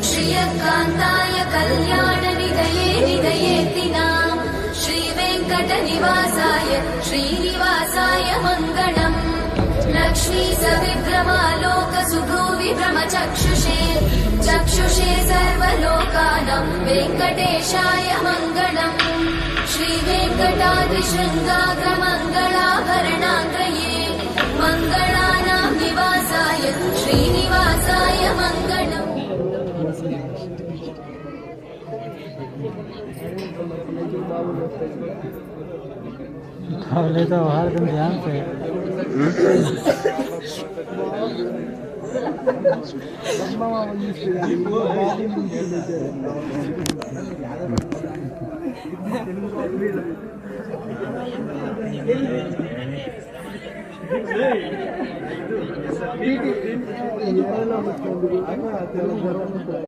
श्रियकान्ताय कल्याणनिधये निधयेतिनाम् श्रीवेङ्कटनिवासाय श्रीनिवासाय मङ्गलम् लक्ष्मी सविभ्रमालोकसुभ्रूविभ्रमचक्षुषे चक्षुषे सर्वलोकानां वेङ्कटेशाय मङ्गलम् श्रीवेङ्कटाद्रिशृङ्गाग्रमङ्गलाभरणाग्रये मङ्गलानां निवासाय श्रीनिवासाय मङ्गलम्। ले तो हर दिन ध्यान से